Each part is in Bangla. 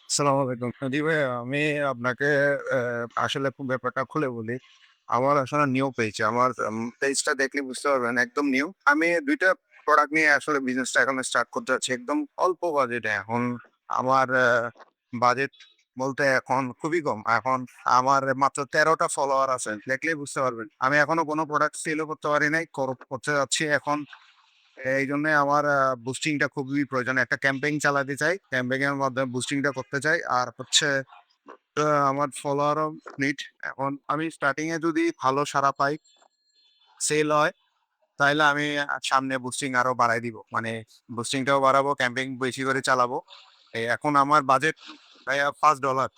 আসসালামু আলাইকুম। জি ভাই, আমি আপনাকে আসলে ব্যাপারটা খুলে বলি। আমার আসলে নিউ পেজ। আমার পেজটা দেখলে বুঝতে পারবেন একদম নিউ। আমি ২ টা প্রোডাক্ট নিয়ে আসলে বিজনেসটা এখন স্টার্ট করতে যাচ্ছি। একদম অল্প বাজেটে। এখন আমার বাজেট বলতে এখন খুবই কম। এখন আমার মাত্র ১৩ টা ফলোয়ার আছে। দেখলেই বুঝতে পারবেন। আমি এখনো কোনো প্রোডাক্ট সেলও করতে পারি নাই। করতে যাচ্ছি এখন। এইজন্যই আমার বুস্টিং টা খুবই প্রয়োজন। একটা ক্যাম্পেইন চালাতে চাই। ক্যাম্পেইন এর মাধ্যমে বুস্টিং টা করতে চাই। আর হচ্ছে আমার ফলোয়ারও নিড। এখন আমি স্টার্টিং এ যদি ভালো সাড়া পাই, সেল হয়, তাইলে আমি সামনে বুস্টিং আরো বাড়ায় দিব। মানে বুস্টিং টাও বাড়াবো, ক্যাম্পেইন বেশি করে চালাবো। এখন আমার বাজেট ভাইয়া $৫।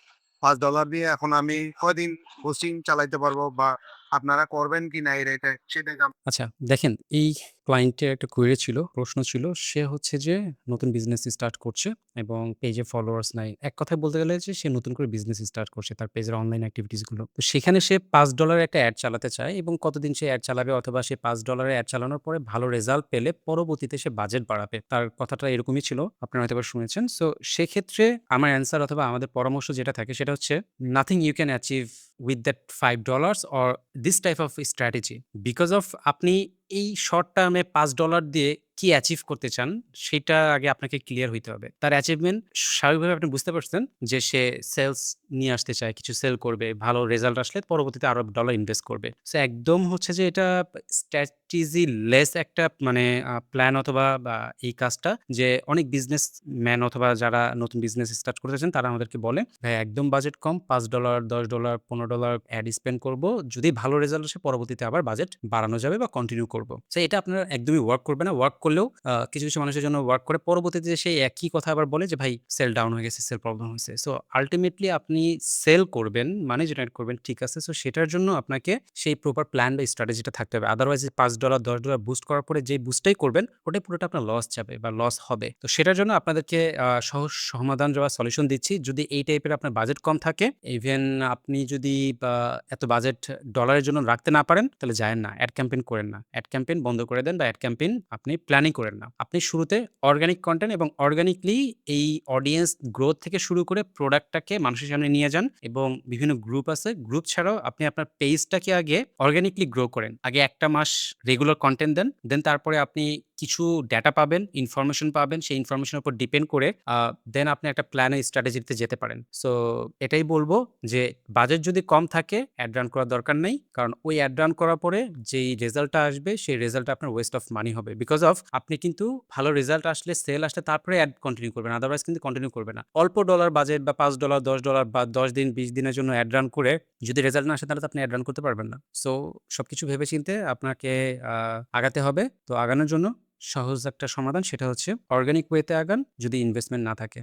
$৫ দিয়ে এখন আমি কয়দিন বুস্টিং চালাইতে পারবো বা আপনারা করবেন কিনা এই রেটে সেটা আচ্ছা, দেখেন এই ক্লায়েন্টের একটা কোয়েরি ছিল, প্রশ্ন ছিল। সে হচ্ছে যে নতুন বিজনেস স্টার্ট করছে এবং পেজে ফলোয়ার্স নাই। এক কথায় বলতে গেলে যে সে নতুন করে বিজনেস স্টার্ট করছে তার পেজের অনলাইন এক্টিভিটিস গুলো। তো সেখানে সে $৫ এর একটা এড চালাতে চায় এবং কতদিন সে এড চালাবে অথবা সে $৫ এর এড চালানোর পরে ভালো রেজাল্ট পেলে পরবর্তীতে সে বাজেট বাড়াবে। তার কথাটা এরকমই ছিল। আপনারা হয়তোবা শুনেছেন। সো সেক্ষেত্রে আমার অ্যান্সার অথবা আমাদের পরামর্শ যেটা থাকে সেটা হচ্ছে nothing you can achieve with that $5 or this type of strategy because of আপনি এই শর্ট টার্মে $৫ দিয়ে কি অ্যাচিভ করতে চান, সেটা আগে আপনাকে ক্লিয়ার হইতে হবে। তার অ্যাচিভমেন্ট স্বাভাবিকভাবে আপনি বুঝতে পারছেন যে সে সেলস নিয়ে আসতে চায়, কিছু সেল করবে, ভালো রেজাল্ট আসলে পরবর্তীতে আরো ডলার ইনভেস্ট করবে। সো একদম হচ্ছে যে এটা স্ট্র্যাটেজি লেস একটা মানে প্ল্যান অথবা এই কাজটা যে অনেক বিজনেসম্যান অথবা যারা নতুন বিজনেস স্টার্ট করতেছেন তারা আমাদেরকে বলে, "ভাই একদম বাজেট কম, $৫, $10, $15 অ্যাড স্পেন্ড করব। যদি ভালো রেজাল্ট আসে পরবর্তীতে আবার বাজেট বাড়ানো যাবে বা কন্টিনিউ করব।" সো এটা আপনার একদমই ওয়ার্ক করবে না। ওয়ার্ক করলেও কিছু মানুষের জন্য ওয়ার্ক করে। পরবর্তীতে সেই একই কথা আবার বলে যে, "ভাই সেল ডাউন হয়ে গেছে, সেল প্রবলেম হইছে।" সো আল্টিমেটলি আপনি সেল করবেন, মানি জেনারেট করবেন, ঠিক আছে। সো সেটার জন্য আপনাকে সেই প্রপার প্ল্যান বা স্ট্র্যাটেজিটা থাকতে হবে। আদারওয়াইজ $৫, $10 বুস্ট করার পরে যেই বুস্টটাই করবেন, ওটাই পুরোটা আপনার লস যাবে বা লস হবে। তো সেটার জন্য আপনাদেরকে সহজ সমাধান বা সলিউশন দিচ্ছি। যদি এই টাইপের আপনার বাজেট কম থাকে, ইভেন আপনি যদি বা এত বাজেট ডলারের জন্য রাখতে না পারেন, তাহলে যায়েন না। এড ক্যাম্পেইন করেন না। এড ক্যাম্পেইন বন্ধ করে দেন বা এড ক্যাম্পেইন আপনি প্ল্যানই করেন না। আপনি শুরুতে অর্গানিক কনটেন্ট এবং অর্গানিকলি এই অডিয়েন্স গ্রোথ থেকে শুরু করে প্রোডাক্টটাকে মানুষের সামনে নিয়ে যান এবং বিভিন্ন গ্রুপ আছে। গ্রুপ ছাড়াও আপনি আপনার পেজটাকে আগে অর্গানিকলি গ্রো করেন। আগে ১ টা মাস রেগুলার কনটেন্ট দেন। দেন তারপরে আপনি কিছু ডেটা পাবেন, ইনফরমেশন পাবেন। সেই ইনফরমেশনের উপর ডিপেন্ড করে দেন আপনি একটা প্ল্যান স্ট্র্যাটেজিতে যেতে পারেন। সো এটাই বলব যে বাজেট যদি কম থাকে অ্যাড রান করার দরকার নেই। কারণ ওই অ্যাড রান করার পরে যেই রেজাল্টটা আসবে সেই রেজাল্টটা আপনার ওয়েস্ট অফ মানি হবে। বিকজ অফ আপনি কিন্তু ভালো রেজাল্ট আসলে সেল আসলে তারপরে অ্যাড কন্টিনিউ করবেন। আদারওয়াইজ কিন্তু কন্টিনিউ করবে না। অল্প ডলার বাজেট বা $৫, $10 বা ১০ দিন ২০ দিনের জন্য অ্যাড রান করে যদি রেজাল্ট না আসে তাহলে তো আপনি অ্যাড রান করতে পারবেন না। সো সবকিছু ভেবে চিন্তে আপনাকে আগাতে হবে। তো আগানোর জন্য সহজ একটা সমাধান সেটা হচ্ছে অর্গানিক ওয়েতে আগান যদি ইনভেস্টমেন্ট না থাকে।